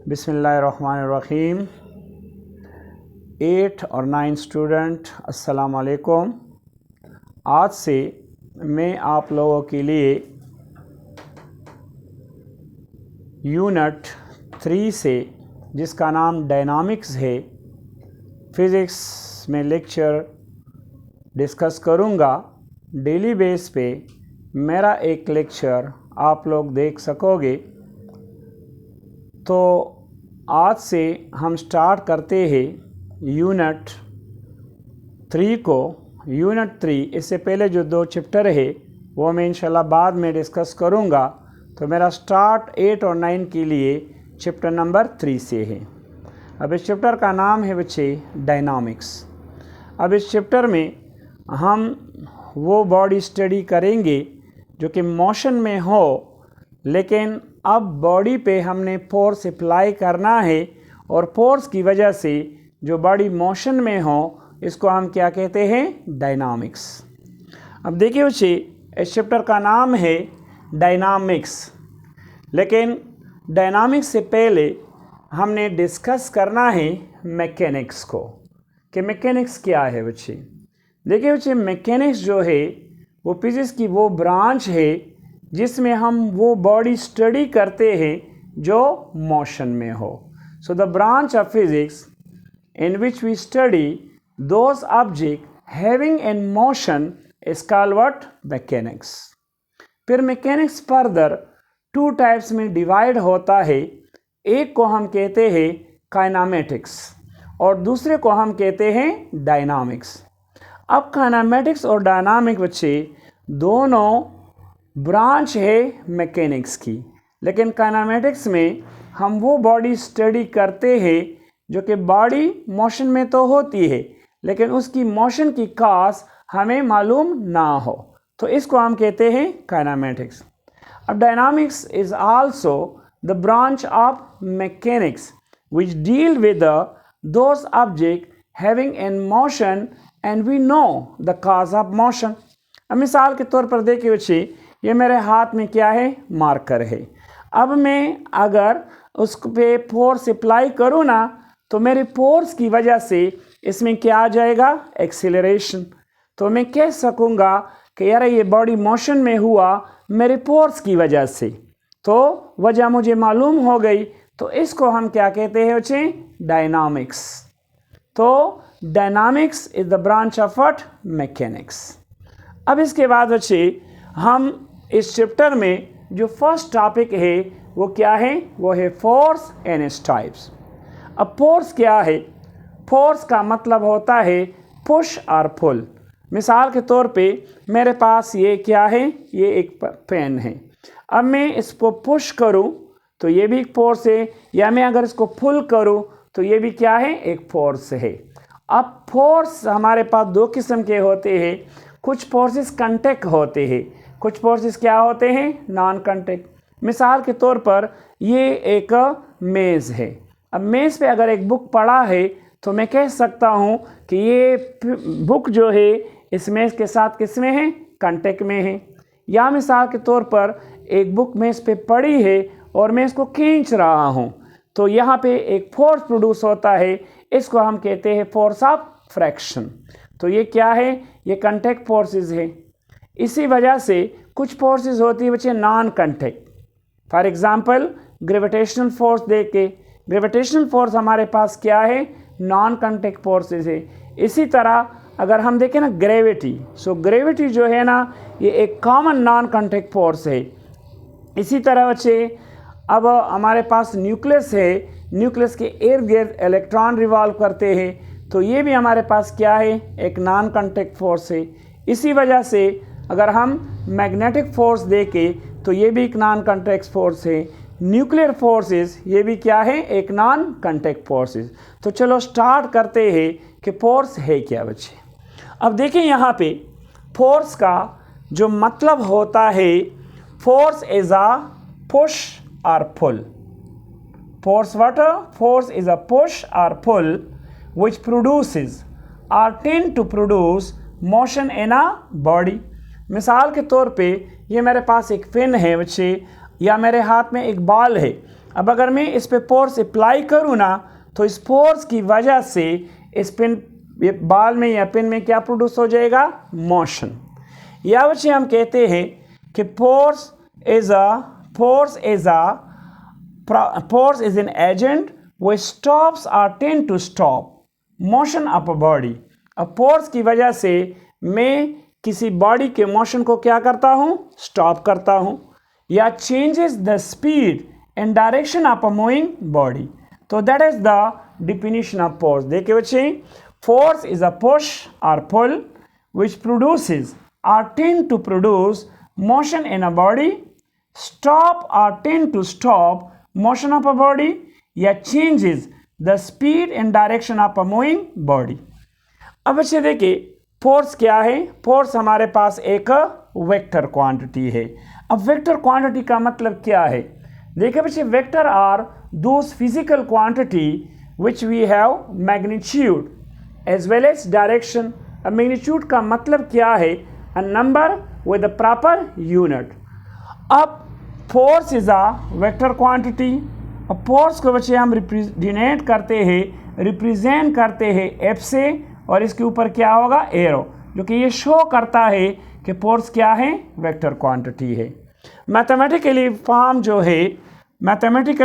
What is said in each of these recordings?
बिस्मिल्लाहिर्रहमानिर्रहीम। 8 और 9 स्टूडेंट अस्सलाम वालेकुम। आज से मैं आप लोगों के लिए यूनिट 3 से, जिसका नाम डायनामिक्स है, फ़िज़िक्स में लेक्चर डिस्कस करूँगा। डेली बेस पे मेरा एक लेक्चर आप लोग देख सकोगे। तो आज से हम स्टार्ट करते हैं यूनिट 3 को। यूनिट 3 इससे पहले जो 2 चैप्टर है वो मैं इंशाल्लाह बाद में डिस्कस करूँगा। तो मेरा स्टार्ट 8 और 9 के लिए चैप्टर नंबर 3 से है। अब इस चैप्टर का नाम है बच्चे डायनामिक्स। अब इस चैप्टर में हम वो बॉडी स्टडी करेंगे जो कि मोशन में हो, लेकिन अब बॉडी पे हमने फोर्स अप्लाई करना है और फोर्स की वजह से जो बॉडी मोशन में हो, इसको हम क्या कहते हैं? डायनामिक्स। अब देखिए बच्चे, इस चैप्टर का नाम है डायनामिक्स, लेकिन डायनामिक्स से पहले हमने डिस्कस करना है मैकेनिक्स को, कि मैकेनिक्स क्या है बच्चे। देखिए बच्चे, मैकेनिक्स जो है वो फिज़िक्स की वो ब्रांच है जिसमें हम वो बॉडी स्टडी करते हैं जो मोशन में हो। So the branch of physics in which we study those object having in motion is called what? Mechanics. फिर मैकेनिक्स फर्दर 2 टाइप्स में डिवाइड होता है। एक को हम कहते हैं काइनेमेटिक्स और दूसरे को हम कहते हैं डायनामिक्स। अब काइनेमेटिक्स और डायनामिक बच्चे दोनों ब्रांच है मैकेनिक्स की, लेकिन काइनेमेटिक्स में हम वो बॉडी स्टडी करते हैं जो कि बॉडी मोशन में तो होती है, लेकिन उसकी मोशन की कॉज हमें मालूम ना हो, तो इसको हम कहते हैं काइनेमेटिक्स। अब dynamics is also the branch of mechanics which deal with those object having in motion and we know the cause of motion. अब मिसाल के तौर पर देखिए बच्चे, ये मेरे हाथ में क्या है? मार्कर है। अब मैं अगर उस पे फोर्स अप्लाई करूँ ना, तो मेरे फोर्स की वजह से इसमें क्या आ जाएगा? एक्सीलरेशन। तो मैं कह सकूँगा कि यार ये बॉडी मोशन में हुआ मेरे फोर्स की वजह से, तो वजह मुझे मालूम हो गई, तो इसको हम क्या कहते हैं बच्चे? डायनामिक्स। तो dynamics is the branch of what? Mechanics. अब इसके बाद बच्चे हम इस चैप्टर में जो फर्स्ट टॉपिक है वो क्या है? वो है फोर्स एंड इट्स टाइप्स। अब फोर्स क्या है? फोर्स का मतलब होता है पुश और पुल। मिसाल के तौर पे मेरे पास ये क्या है? ये एक पेन है। अब मैं इसको पुश करूं तो ये भी एक फोर्स है, या मैं अगर इसको पुल करूं तो ये भी क्या है? एक फोर्स है। अब फोर्स हमारे पास 2 किस्म के होते हैं। कुछ फोर्सेस कांटेक्ट होते हैं, कुछ फोर्सेस क्या होते हैं? Non contact. मिसाल के तौर पर ये एक मेज़ है। अब मेज़ पे अगर एक बुक पड़ा है तो मैं कह सकता हूँ कि ये बुक जो है इस मेज़ के साथ किस में है? कांटेक्ट में है। या मिसाल के तौर पर एक बुक मेज़ पे पड़ी है और मैं इसको खींच रहा हूँ, तो यहाँ पे एक फोर्स प्रोड्यूस होता है, इसको हम कहते हैं फोर्स ऑफ फ्रैक्शन। तो ये क्या है? ये कांटेक्ट फोर्सेस है। इसी वजह से कुछ फोर्सेस होती है बच्चे non contact. For example gravitational force देख के, ग्रेविटेशनल फोर्स हमारे पास क्या है? नॉन कांटेक्ट फोर्सेस है। इसी तरह अगर हम देखें ना ग्रेविटी, सो ग्रेविटी जो है ना, ये एक कॉमन नॉन कांटेक्ट फोर्स है। इसी तरह बच्चे अब हमारे पास न्यूक्लियस है, न्यूक्लियस के इर्द गिर्द इलेक्ट्रॉन रिवॉल्व करते हैं, तो ये भी हमारे पास क्या है? एक नॉन कांटेक्ट फोर्स है। इसी वजह से अगर हम मैग्नेटिक फोर्स देखें तो ये भी एक नॉन कांटेक्ट फोर्स है। न्यूक्लियर फोर्सेस ये भी क्या है? एक नॉन कांटेक्ट फोर्सेस। तो चलो स्टार्ट करते हैं कि फोर्स है क्या बच्चे। अब देखिए यहाँ पे फोर्स का जो मतलब होता है, फोर्स इज अ पुश और pull. Force what? Force is a push और pull which produces or tend to produce motion in a body। मिसाल के तौर पे ये मेरे पास एक पेन है बच्चे, या मेरे हाथ में एक बॉल है। अब अगर मैं इस पे फोर्स अप्लाई करूँ ना तो इस फोर्स की वजह से इस पिन बॉल में या पिन में क्या प्रोड्यूस हो जाएगा, मोशन। या बच्चे हम कहते हैं कि force is an agent which stops or tend to stop motion of a body। अब फोर्स की वजह से मैं किसी बॉडी के मोशन को क्या करता हूँ, स्टॉप करता हूँ, या changes the speed and direction of a moving body. तो that is the definition of force. देखिए बच्चे, फोर्स इज अ पुश और pull which produces or tend to produce motion in a body, stop or tend to stop motion of a body, या changes the speed and direction of a moving body। अब बच्चे देखिए force क्या है। Force हमारे पास एक vector quantity है। अब वेक्टर क्वांटिटी का मतलब क्या है? देखिए बच्चे, vector are those physical quantity which we have magnitude as well as direction. अब मैग्नीट्यूड का मतलब क्या है? A number with the proper unit. अब force is a vector quantity. अब फोर्स को बच्चे हम रिप्रेजेंट करते हैं एफ से, और इसके ऊपर क्या होगा, एरो, जो कि ये शो करता है कि फोर्स क्या है, वेक्टर क्वांटिटी है। मैथमेटिकल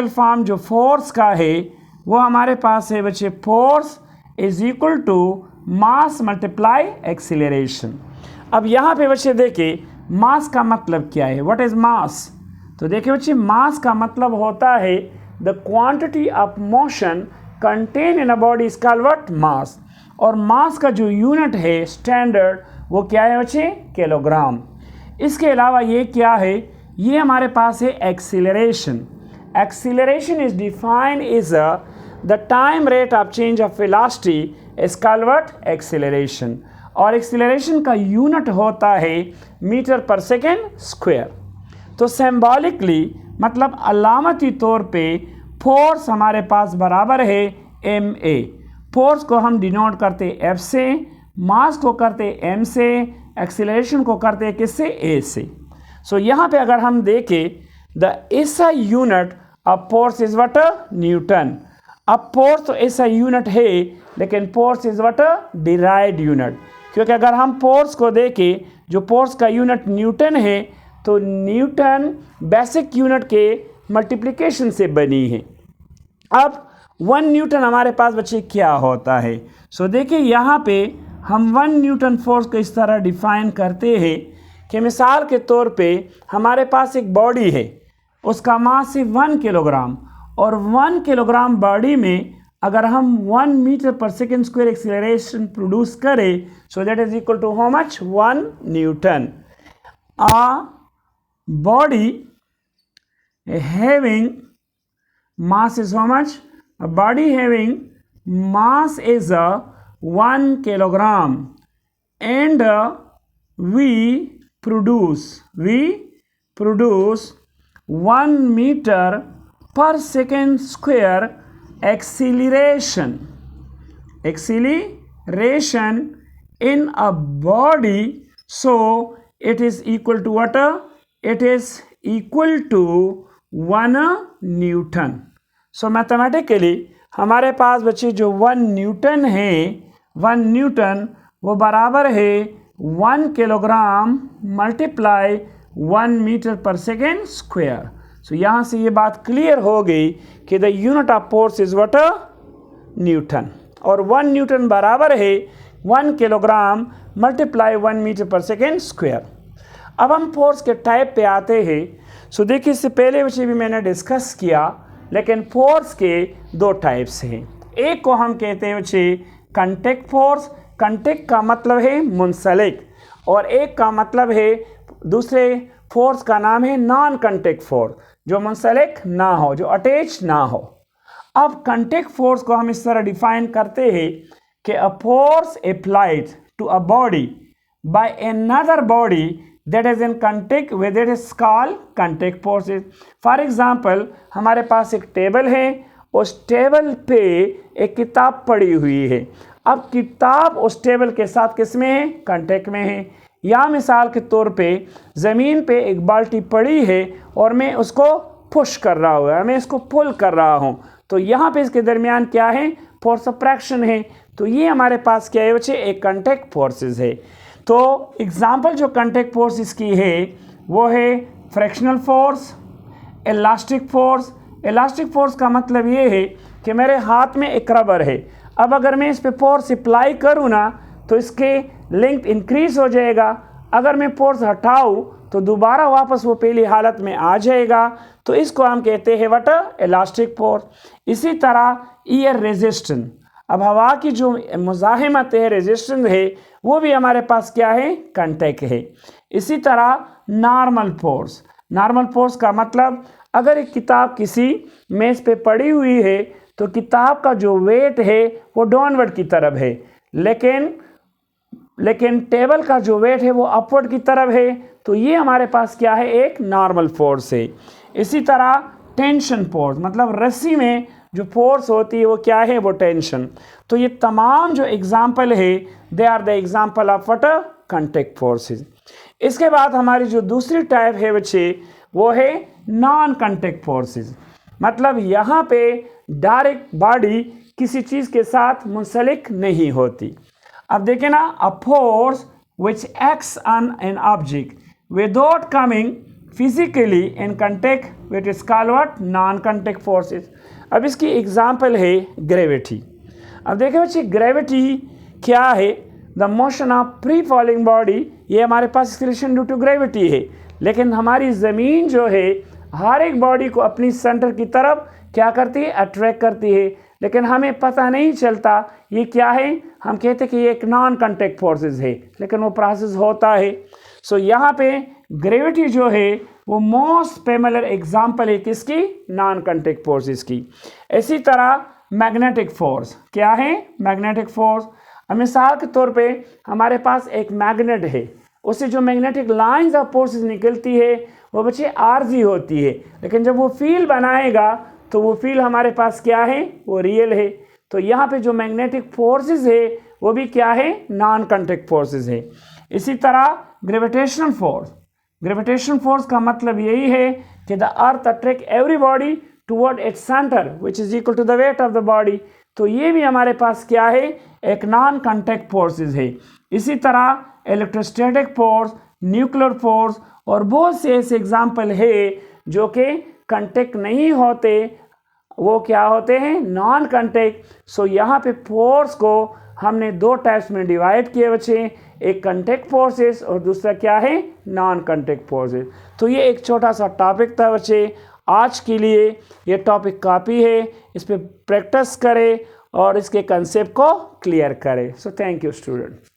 फॉर्म जो फोर्स का है वो हमारे पास है बच्चे, force is equal to mass multiply acceleration. अब यहाँ पे बच्चे देखिए मास का मतलब क्या है, व्हाट इज मास? तो देखिए बच्चे, मास का मतलब होता है the quantity of motion contain in a body is called what, mass. और मास का जो यूनिट है स्टैंडर्ड वो क्या है बच्चे, किलोग्राम। इसके अलावा ये क्या है, ये हमारे पास है acceleration. Acceleration is defined is the time rate of change of velocity is called what, acceleration. और एक्सीलरेशन का यूनिट होता है मीटर पर सेकेंड स्क्वायर। तो सिंबॉलिकली मतलब अलामती तौर पे फोर्स हमारे पास बराबर है एम ए। फोर्स को हम डिनोट करते एफ से, मास को करते एम से, एक्सीलरेशन को करते किससे, ए से। सो यहाँ पे अगर हम देखें the SI unit of force is what, Newton. अब फोर्स तो एसआई यूनिट है लेकिन force is what, derived unit. क्योंकि अगर हम फोर्स को देखें, जो फोर्स का यूनिट न्यूटन है, तो न्यूटन बेसिक यूनिट के मल्टीप्लिकेशन से बनी है। अब 1 न्यूटन हमारे पास बच्चे क्या होता है? सो देखिए यहाँ पे हम 1 न्यूटन फोर्स को इस तरह डिफाइन करते हैं कि मिसाल के तौर पे हमारे पास एक बॉडी है, उसका मास है 1 किलोग्राम, और 1 किलोग्राम बॉडी में अगर हम 1 मीटर पर सेकेंड स्क्वायर एक्सीलरेशन प्रोड्यूस करें, so that is equal to how much, 1 newton. A body having mass is how much? A body having mass is 1 kilogram, and we produce 1 meter per second square acceleration in a body. So it is equal to what? It is equal to 1 Newton. So mathematically हमारे पास बच्चे जो 1 Newton है, 1 Newton वो बराबर है 1 kilogram multiply 1 metre पर second square. सो यहाँ से ये बात क्लियर हो गई कि the unit of force is what, Newton. और 1 न्यूटन बराबर है 1 किलोग्राम मल्टीप्लाई 1 मीटर पर सेकेंड स्क्वायर। अब हम फोर्स के टाइप पे आते हैं। सो देखिए, इससे पहले बच्चे भी मैंने डिस्कस किया, लेकिन फोर्स के 2 टाइप्स हैं। एक को हम कहते हैं बच्चे कंटेक्ट फोर्स, कंटेक्ट का मतलब है मुंसलिक, और एक का मतलब है, दूसरे फोर्स का नाम है नॉन कंटेक्ट फोर्स, जो मुंसलिक ना हो, जो अटैच ना हो। अब कंटेक्ट फोर्स को हम इस तरह डिफाइन करते हैं कि a force applied to a body by another body that is in contact with it is called contact forces। For example हमारे पास एक टेबल है, उस टेबल पे एक किताब पड़ी हुई है। अब किताब उस टेबल के साथ किस में है, कांटेक्ट में है। या मिसाल के तौर पे ज़मीन पे एक बाल्टी पड़ी है और मैं उसको पुश कर रहा हूँ या मैं इसको पुल कर रहा हूँ, तो यहाँ पे इसके दरमियान क्या है, फोर्स ऑफ फ्रैक्शन है। तो ये हमारे पास क्या है बच्चे, एक कांटेक्ट फोर्सेस है। तो एग्जांपल जो कांटेक्ट फोर्सेस की है वो है fractional force, elastic force. Elastic force का मतलब ये है कि मेरे हाथ में एक रबर है, अब अगर मैं इस पे फोर्स अप्लाई करूँ ना तो इसके लेंथ इंक्रीज हो जाएगा, अगर मैं फोर्स हटाऊँ तो दोबारा वापस वो पहली हालत में आ जाएगा, तो इसको हम कहते हैं व्हाट, इलास्टिक फोर्स। इसी तरह एयर रेजिस्टेंस, अब हवा की जो मुज़ाहिमत है, रेजिस्टेंस है, वो भी हमारे पास क्या है, कांटेक्ट है। इसी तरह नॉर्मल फोर्स, नॉर्मल फोर्स का मतलब अगर एक किताब किसी मेज़ पे पड़ी हुई है तो किताब का जो वेट है वो डाउनवर्ड की तरफ है, लेकिन टेबल का जो वेट है वो अपवर्ड की तरफ है, तो ये हमारे पास क्या है, एक नॉर्मल फोर्स है। इसी तरह टेंशन फोर्स, मतलब रस्सी में जो फोर्स होती है वो क्या है, वो टेंशन। तो ये तमाम जो एग्जाम्पल है they are the example of what, contact forces. इसके बाद हमारी जो दूसरी टाइप है बच्चे वो है नॉन कांटेक्ट फोर्सेस, मतलब यहाँ पे डायरेक्ट बॉडी किसी चीज़ के साथ मुंसलिक नहीं होती। अब देखें ना, a force which acts on an object without coming physically in contact with is called what, non contact forces. अब इसकी एग्जांपल है ग्रेविटी। अब देखें बच्चे, ग्रेविटी क्या है, the motion of free falling body, ये हमारे पास एक्सेलरेशन ड्यू टू ग्रेविटी है, लेकिन हमारी ज़मीन जो है हर एक बॉडी को अपनी सेंटर की तरफ क्या करती है, अट्रैक्ट करती है, लेकिन हमें पता नहीं चलता ये क्या है, हम कहते हैं कि ये एक नॉन कांटेक्ट फोर्सेस है, लेकिन वो प्रोसेस होता है। सो यहाँ पे ग्रेविटी जो है वो मोस्ट फेमिलियर एग्जांपल है किसकी, नॉन कांटेक्ट फोर्सेस की। इसी तरह मैग्नेटिक फोर्स क्या है, मैग्नेटिक फोर्स, मिसाल के तौर पे हमारे पास एक मैग्नेट है, उससे जो मैग्नेटिक लाइंस ऑफ फोर्सेस निकलती है वो बच्चे आर्जी होती है, लेकिन जब वो फील्ड बनाएगा तो वो फील्ड हमारे पास क्या है, वो रियल है। तो यहाँ पे जो मैग्नेटिक फोर्सेस है वो भी क्या है, नॉन कांटेक्ट फोर्सेस है। इसी तरह ग्रेविटेशनल फोर्स, ग्रेविटेशनल फोर्स का मतलब यही है कि the earth attract every body toward its centre which is equal to the weight of the body, तो ये भी हमारे पास क्या है, एक नॉन कांटेक्ट फोर्सेस है। इसी तरह इलेक्ट्रोस्टैटिक फोर्स, न्यूक्लियर फोर्स और बहुत से ऐसे एग्जाम्पल है जो कि कांटेक्ट नहीं होते, वो क्या होते हैं, नॉन कांटेक्ट। सो यहाँ पे फोर्स को हमने दो टाइप्स में डिवाइड किए बच्चे, एक कांटेक्ट फोर्सेस और दूसरा क्या है, नॉन कांटेक्ट फोर्सेस। तो ये एक छोटा सा टॉपिक था बच्चे, आज के लिए ये टॉपिक काफ़ी है, इस पर प्रैक्टिस करें और इसके कंसेप्ट को क्लियर करें। So thank you student.